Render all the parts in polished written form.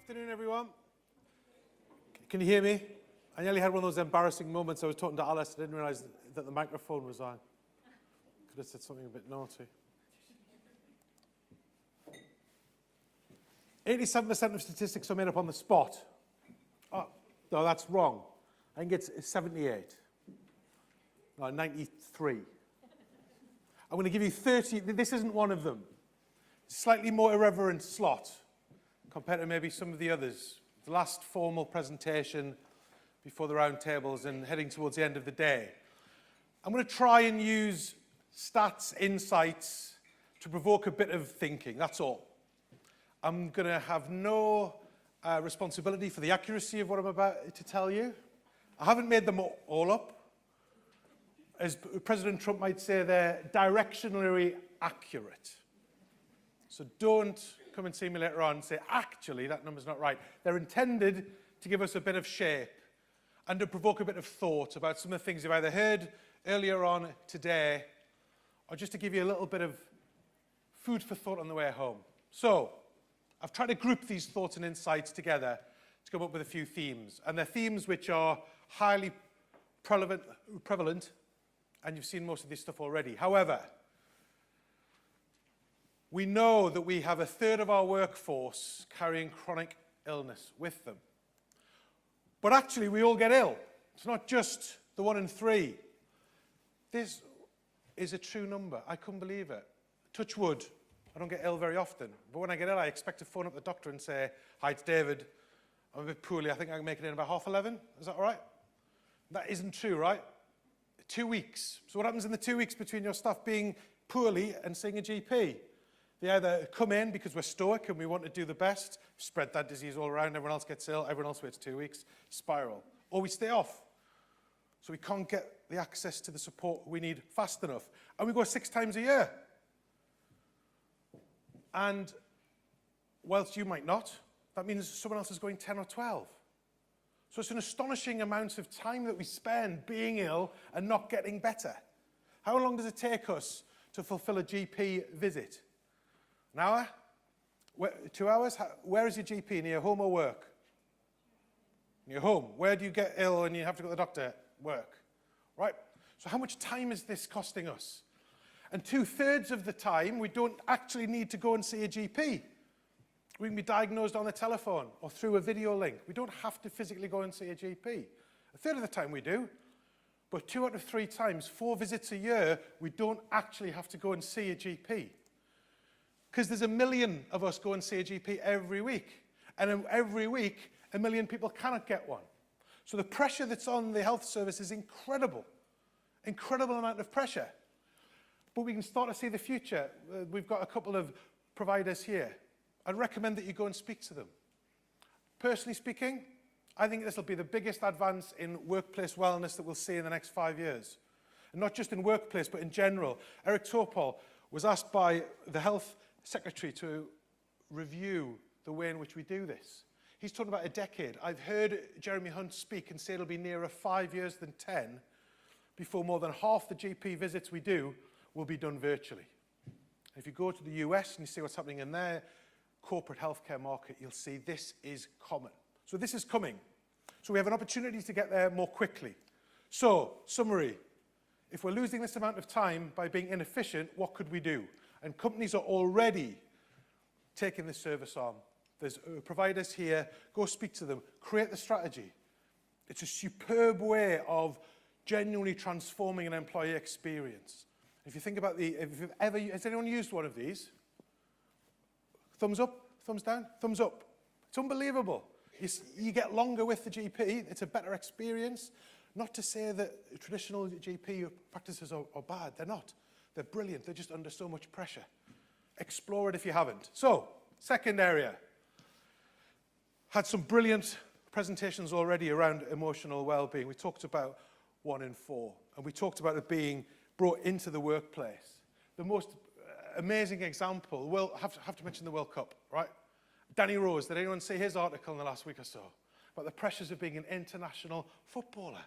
Afternoon, everyone. Can you hear me? I nearly had one of those embarrassing moments. I was talking to Alice, I didn't realise that the microphone was on. Could have said something a bit naughty. 87% of statistics are made up on the spot. Oh, no, that's wrong. I think it's 78. No, 93. I'm going to give you 30. This isn't one of them. Slightly more irreverent slot compared to maybe some of the others. The last formal presentation before the round tables and heading towards the end of the day. I'm going to try and use stats, insights to provoke a bit of thinking, that's all. I'm going to have no responsibility for the accuracy of what I'm about to tell you. I haven't made them all up. As President Trump might say, they're directionally accurate. So don't come and see me later on and say, actually, that number's not right. They're intended to give us a bit of shape and to provoke a bit of thought about some of the things you've either heard earlier on today or just to give you a little bit of food for thought on the way home. So I've tried to group these thoughts and insights together to come up with a few themes. And they're themes which are highly prevalent, and you've seen most of this stuff already. However, we know that we have a third of our workforce carrying chronic illness with them. But actually, we all get ill. It's not just the 1 in 3. This is a true number. I couldn't believe it. Touch wood. I don't get ill very often. But when I get ill, I expect to phone up the doctor and say, hi, it's David. I'm a bit poorly. I think I can make it in about 11:30. Is that all right? That isn't true, right? 2 weeks. So what happens in the 2 weeks between your staff being poorly and seeing a GP? They either come in because we're stoic and we want to do the best, spread that disease all around, everyone else gets ill, everyone else waits 2 weeks, spiral. Or we stay off. So we can't get the access to the support we need fast enough. And we go 6 times a year. And whilst you might not, that means someone else is going 10 or 12. So it's an astonishing amount of time that we spend being ill and not getting better. How long does it take us to fulfill a GP visit? An hour? 2 hours? Where is your GP? Near home or work? Near home. Where do you get ill and you have to go to the doctor? Work. Right? So how much time is this costing us? And 2/3 of the time, we don't actually need to go and see a GP. We can be diagnosed on the telephone or through a video link. We don't have to physically go and see a GP. 1/3 of the time we do. But 2 out of 3 times, 4 visits a year, we don't actually have to go and see a GP. Because there's 1 million of us go and see a GP every week. And every week, 1 million people cannot get one. So the pressure that's on the health service is incredible. Incredible amount of pressure. But we can start to see the future. We've got a couple of providers here. I'd recommend that you go and speak to them. Personally speaking, I think this will be the biggest advance in workplace wellness that we'll see in the next 5 years. And not just in workplace, but in general. Eric Topol was asked by the Health Secretary to review the way in which we do this. He's talking about a decade. I've heard Jeremy Hunt speak and say it'll be nearer 5 years than 10 before more than half the GP visits we do will be done virtually. If you go to the US and you see what's happening in their corporate healthcare market, you'll see this is common. So this is coming. So we have an opportunity to get there more quickly. So, summary. If we're losing this amount of time by being inefficient, what could we do? And companies are already taking this service on. There's providers here. Go speak to them. Create the strategy. It's a superb way of genuinely transforming an employee experience. If you think about has anyone used one of these? Thumbs up, thumbs down, thumbs up. It's unbelievable. You get longer with the GP. It's a better experience. Not to say that traditional GP practices are bad. They're not. They're brilliant. They're just under so much pressure. Explore it if you haven't. So, second area. Had some brilliant presentations already around emotional well-being. We talked about 1 in 4. And we talked about it being brought into the workplace. The most amazing example, have to mention the World Cup, right? Danny Rose, did anyone see his article in the last week or so? About the pressures of being an international footballer.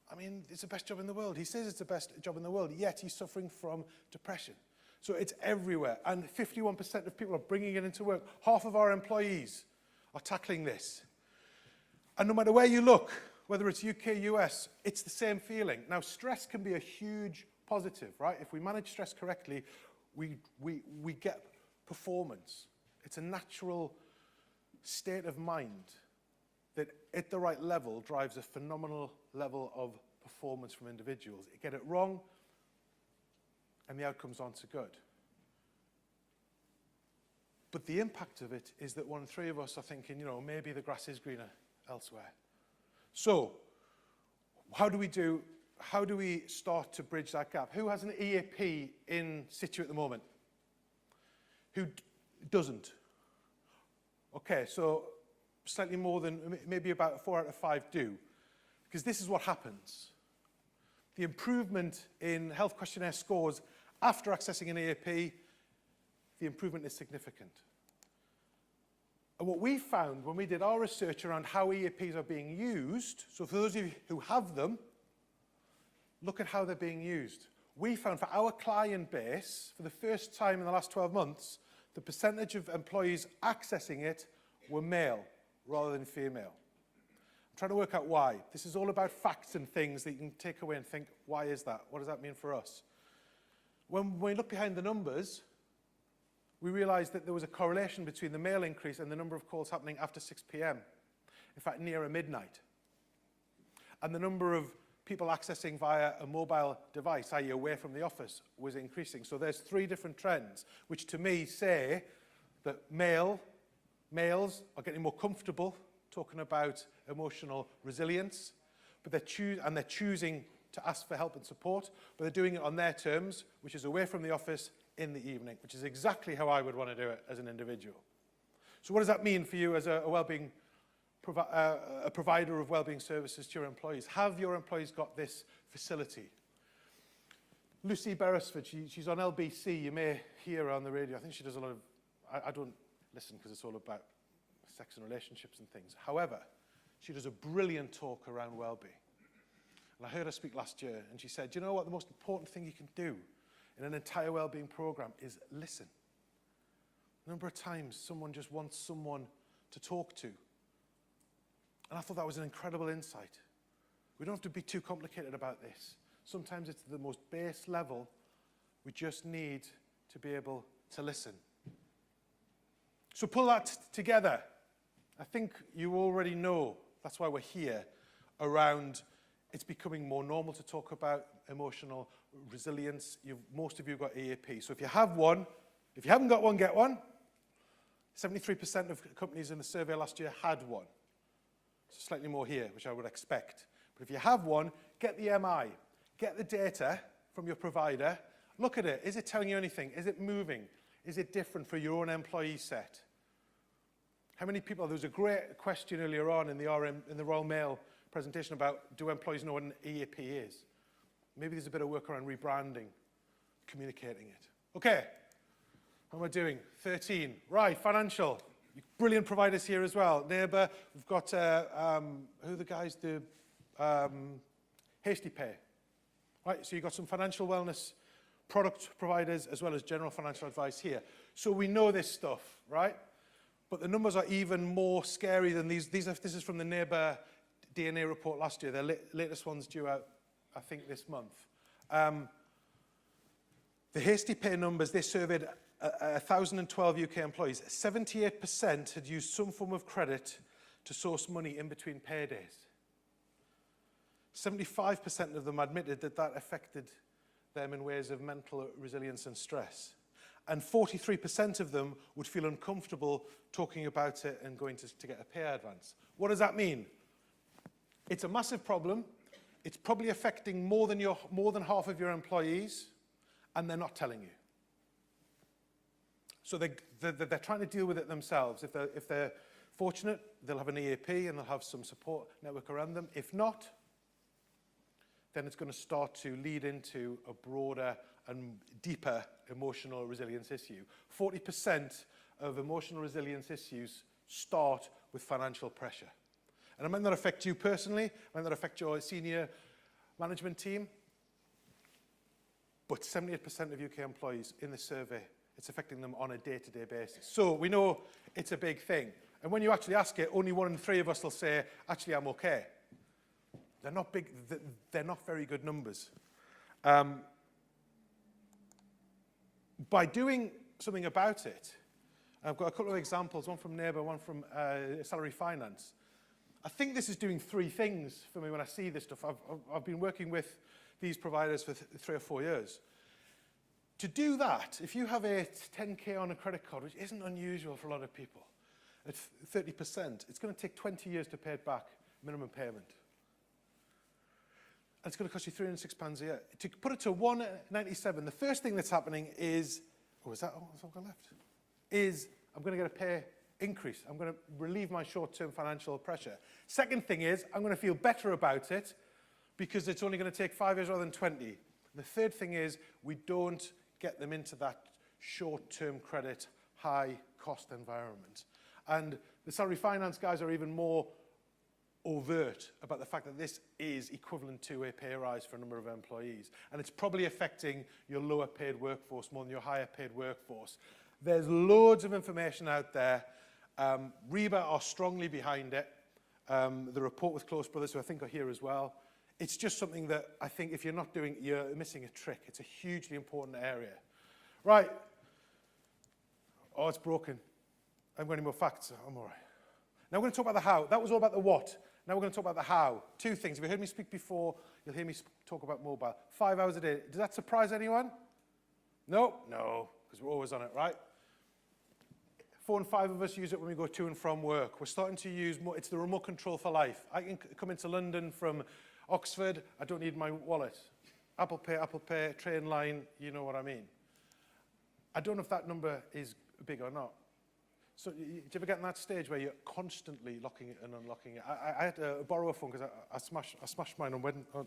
I mean, it's the best job in the world. He says it's the best job in the world, yet he's suffering from depression. So it's everywhere. And 51% of people are bringing it into work. Half of our employees are tackling this. And no matter where you look, whether it's UK, US, it's the same feeling. Now, stress can be a huge positive, right? If we manage stress correctly, we get performance. It's a natural state of mind that at the right level drives a phenomenal level of performance from individuals. You get it wrong, and the outcomes aren't so good. But the impact of it is that 1 in 3 of us are thinking, you know, maybe the grass is greener elsewhere. So, how do we start to bridge that gap? Who has an EAP in situ at the moment? Who doesn't? Okay, so slightly more than, maybe about 4 out of 5 do. Because this is what happens. The improvement in health questionnaire scores after accessing an EAP, the improvement is significant. And what we found when we did our research around how EAPs are being used, so for those of you who have them, look at how they're being used. We found for our client base, for the first time in the last 12 months, the percentage of employees accessing it were male rather than female. I'm trying to work out why. This is all about facts and things that you can take away and think, why is that? What does that mean for us? When we look behind the numbers, we realized that there was a correlation between the male increase and the number of calls happening after 6 p.m. In fact, nearer midnight. And the number of people accessing via a mobile device, i.e. away from the office, was increasing. So there's 3 different trends, which to me say that males are getting more comfortable talking about emotional resilience, but they're choosing to ask for help and support, but they're doing it on their terms, which is away from the office in the evening, which is exactly how I would want to do it as an individual. So what does that mean for you as a wellbeing a provider of wellbeing services to your employees? Have your employees got this facility? Lucy Beresford, she's on LBC. You may hear her on the radio. I think she does a lot of, I don't listen because it's all about sex and relationships and things. However, she does a brilliant talk around wellbeing. And I heard her speak last year, and she said, you know what, the most important thing you can do in an entire wellbeing program is listen. A number of times, someone just wants someone to talk to. And I thought that was an incredible insight. We don't have to be too complicated about this. Sometimes it's the most base level. We just need to be able to listen. So pull that together. I think you already know, that's why we're here, around it's becoming more normal to talk about emotional resilience. Most of you have got EAP. So if you have one, if you haven't got one, get one. 73% of companies in the survey last year had one. So slightly more here, which I would expect. But if you have one, get the MI. Get the data from your provider. Look at it. Is it telling you anything? Is it moving? Is it different for your own employee set? How many people, there was a great question earlier on in the Royal Mail presentation about, do employees know what an EAP is? Maybe there's a bit of work around rebranding, communicating it. Okay, how am I doing? 13. Right, financial. Brilliant providers here as well. Neighbour, we've got, who are the guys do? Hasty Pay. Right, so you've got some financial wellness product providers as well as general financial advice here. So we know this stuff, right? But the numbers are even more scary than these. This is from the Neighbour DNA report last year. Their latest one's due out, I think, this month. The Hasty Pay numbers, they surveyed 1,012 UK employees. 78% had used some form of credit to source money in between paydays. 75% of them admitted that that affected them in ways of mental resilience and stress. And 43% of them would feel uncomfortable talking about it and going to get a pay advance. What does that mean? It's a massive problem. It's probably affecting more than half of your employees, and they're not telling you. So they're trying to deal with it themselves. If they're fortunate, they'll have an EAP and they'll have some support network around them. If not, then it's going to start to lead into a broader and deeper emotional resilience issue. 40% of emotional resilience issues start with financial pressure. And it might not affect you personally, it might not affect your senior management team, but 78% of UK employees in the survey, it's affecting them on a day-to-day basis. So we know it's a big thing. And when you actually ask it, only 1 in 3 of us will say, actually, I'm okay. They're not big, they're not very good numbers. By doing something about it, I've got a couple of examples, one from Neighbour, one from Salary Finance. I think this is doing 3 things for me when I see this stuff. I've been working with these providers for 3 or 4 years. To do that, if you have a 10K on a credit card, which isn't unusual for a lot of people, at 30%, it's going to take 20 years to pay it back, minimum payment. And it's going to cost you £306 a year. To put it to 197, the first thing that's happening is, that's all I've got left, is I'm going to get a pay increase. I'm going to relieve my short-term financial pressure. Second thing is, I'm going to feel better about it because it's only going to take 5 years rather than 20. The third thing is, we don't get them into that short-term credit, high-cost environment. And the salary finance guys are even more overt about the fact that this is equivalent to a pay rise for a number of employees. And it's probably affecting your lower paid workforce more than your higher paid workforce. There's loads of information out there. REBA are strongly behind it. The report with Close Brothers, who I think are here as well. It's just something that I think if you're not doing, you're missing a trick. It's a hugely important area. Right. Oh, it's broken. I haven't got any more facts. I'm all right. Now we're going to talk about the how. That was all about the what. Now we're going to talk about the how. 2 things. If you heard me speak before, you'll hear me talk about mobile. 5 hours a day. Does that surprise anyone? No? No, because we're always on it, right? 4 and 5 of us use it when we go to and from work. We're starting to use more. It's the remote control for life. I can come into London from Oxford. I don't need my wallet. Apple Pay, train line, you know what I mean. I don't know if that number is big or not. So do you ever get in that stage where you're constantly locking it and unlocking it? I had to borrow a phone because I smashed mine for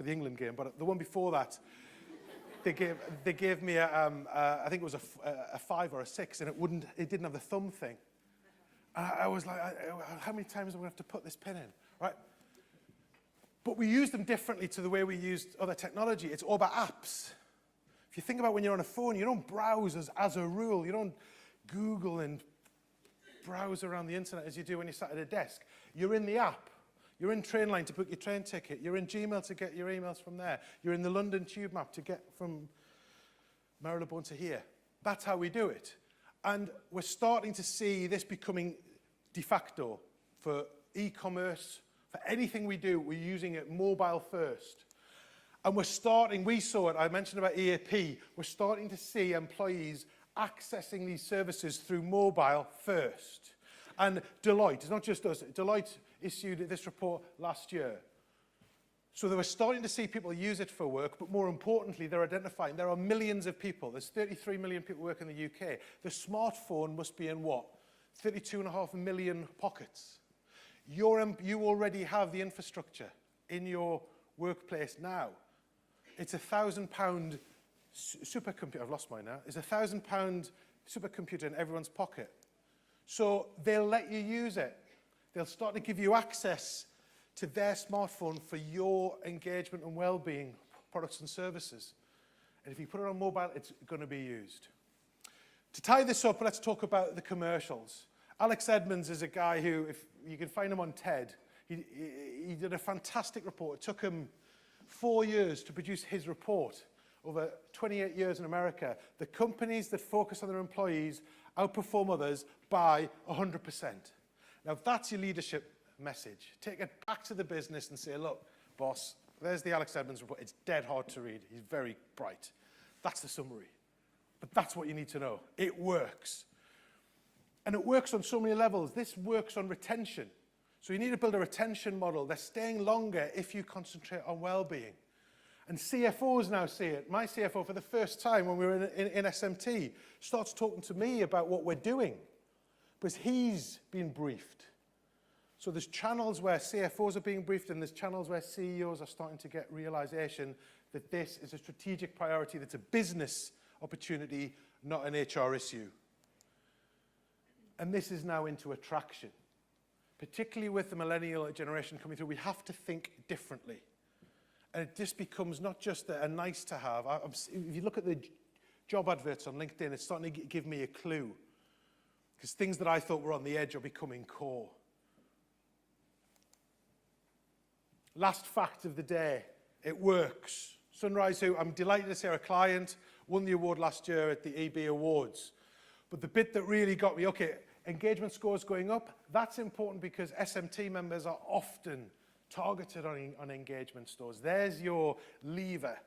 the England game, but the one before that, they gave me I think it was a 5 or a 6, and it didn't have the thumb thing. And I was like, how many times am I going to have to put this pin in, right? But we use them differently to the way we used other technology. It's all about apps. If you think about when you're on a phone, you don't browse as a rule. You don't Google and browse around the internet as you do when you're sat at a desk. You're in the app. You're in Trainline to book your train ticket. You're in Gmail to get your emails from there. You're in the London Tube map to get from Marylebone to here. That's how we do it. And we're starting to see this becoming de facto for e-commerce. For anything we do, we're using it mobile first. And we saw it, I mentioned about EAP, we're starting to see employees accessing these services through mobile first. And Deloitte, it's not just us, Deloitte issued this report last year. So they were starting to see people use it for work, but more importantly, they're identifying there are millions of people. There's 33 million people work in the UK. The smartphone must be in what? 32.5 million pockets. You already have the infrastructure in your workplace now. It's £1,000 supercomputer. I've lost mine now. It's £1,000 supercomputer in everyone's pocket. So they'll let you use it. They'll start to give you access to their smartphone for your engagement and well-being products and services. And if you put it on mobile, it's going to be used. To tie this up, let's talk about the commercials. Alex Edmonds is a guy who, if you can find him on TED, he did a fantastic report. It took him 4 years to produce his report over 28 years in America. The companies that focus on their employees outperform others by 100%. Now, if that's your leadership message, take it back to the business and say, look, boss, there's the Alex Edmonds report. It's dead hard to read. He's very bright. That's the summary. But that's what you need to know. It works. And it works on so many levels. This works on retention. So you need to build a retention model. They're staying longer if you concentrate on well-being. And CFOs now see it. My CFO, for the first time when we were in SMT, starts talking to me about what we're doing because he's been briefed. So there's channels where CFOs are being briefed and there's channels where CEOs are starting to get realization that this is a strategic priority, that's a business opportunity, not an HR issue. And this is now into attraction. Particularly with the millennial generation coming through, we have to think differently. And it just becomes not just a nice to have. If you look at the job adverts on LinkedIn, it's starting to give me a clue. because things that I thought were on the edge are becoming core. Last fact of the day, it works. Sunrise, who I'm delighted to say are a client, won the award last year at the EB Awards. But the bit that really got me, okay, engagement scores going up, that's important because SMT members are often targeted on engagement scores. There's your lever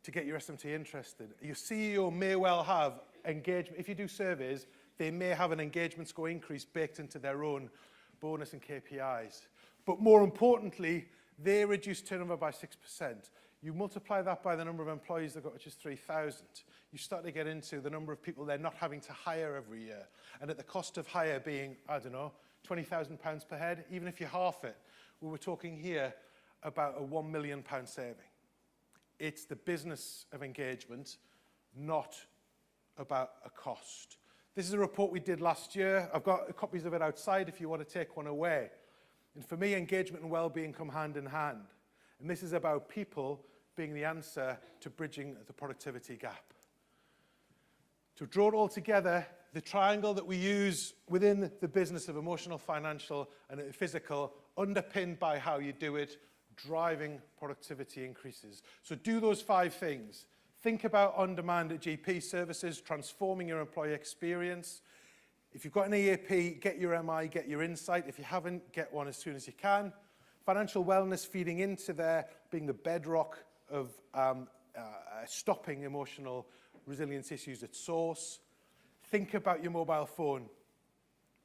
to get your SMT interested. Your CEO may well have engagement. If you do surveys, they may have an engagement score increase baked into their own bonus and KPIs. But more importantly, they reduce turnover by 6%. You multiply that by the number of employees they've got, which is 3,000. You start to get into the number of people they're not having to hire every year. And at the cost of hire being, I don't know, £20,000 per head, even if you half it, we were talking here about a £1 million saving. It's the business of engagement, not about a cost. This is a report we did last year. I've got copies of it outside if you want to take one away. And for me, engagement and well-being come hand in hand. And this is about people being the answer to bridging the productivity gap. To draw it all together, the triangle that we use within the business of emotional, financial, and physical, underpinned by how you do it, driving productivity increases. So do those 5 things. Think about on-demand GP services, transforming your employee experience. If you've got an EAP, get your MI, get your insight. If you haven't, get one as soon as you can. Financial wellness feeding into there, being the bedrock of stopping emotional resilience issues at source. Think about your mobile phone.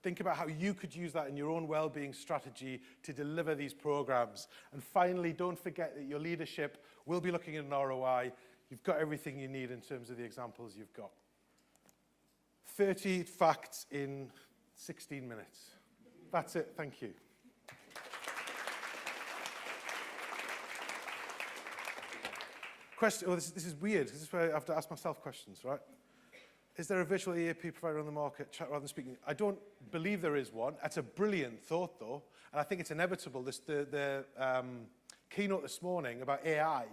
Think about how you could use that in your own well-being strategy to deliver these programs. And finally, don't forget that your leadership will be looking at an ROI. You've got everything you need in terms of the examples you've got. 30 facts in 16 minutes. That's it. Thank you. Question. Oh, this is weird. This is where I have to ask myself questions, right? Is there a virtual EAP provider on the market, chat rather than speaking? I don't believe there is one. That's a brilliant thought, though, and I think it's inevitable. The keynote this morning about AI.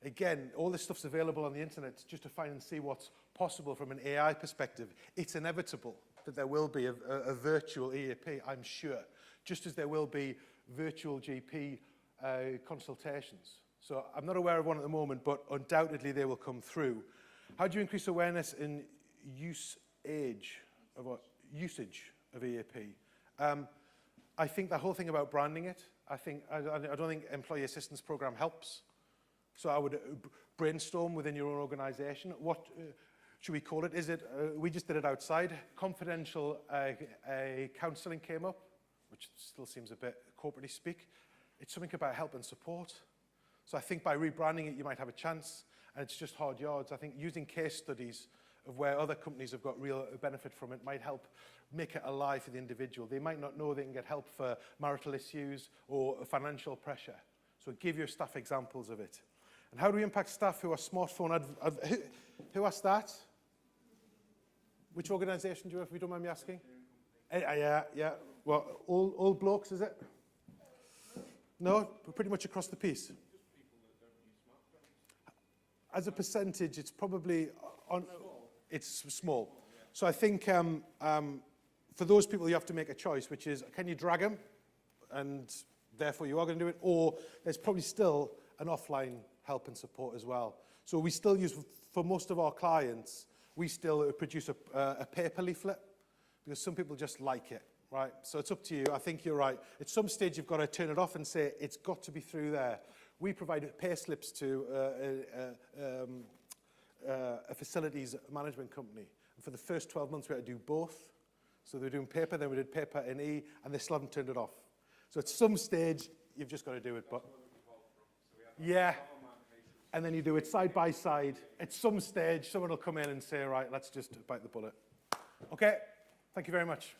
Again, all this stuff's available on the internet just to find and see what's possible from an AI perspective. It's inevitable that there will be a virtual EAP, I'm sure, just as there will be virtual GP consultations. So I'm not aware of one at the moment, but undoubtedly they will come through. How do you increase awareness in usage of EAP? I think the whole thing about branding it, I don't think employee assistance program helps. So I would brainstorm within your own organization. What should we call it? Is it, we just did it outside. Confidential counseling came up, which still seems a bit corporately speak. It's something about help and support. So I think by rebranding it, you might have a chance. And it's just hard yards. I think using case studies of where other companies have got real benefit from it might help make it alive for the individual. They might not know they can get help for marital issues or financial pressure. So give your staff examples of it. And how do we impact staff who are smartphone who asked that? Which organisation do you have, if you don't mind me asking? Yeah. Well, all blokes, is it? No, pretty much across the piece. As a percentage, it's probably it's small. So I think for those people, you have to make a choice, which is, can you drag them? And therefore, you are going to do it. Or there's probably still an offline help and support as well. So we still use, for most of our clients, we still produce a paper leaflet because some people just like it, right? So it's up to you. I think you're right. At some stage, you've got to turn it off and say, it's got to be through there. We provide pay slips to a facilities management company. And for the first 12 months, we had to do both. So they were doing paper, then we did paper and E, and they still haven't turned it off. So at some stage, you've just got to do it. But yeah, and then you do it side by side. At some stage, someone will come in and say, right, let's just bite the bullet. Okay, thank you very much.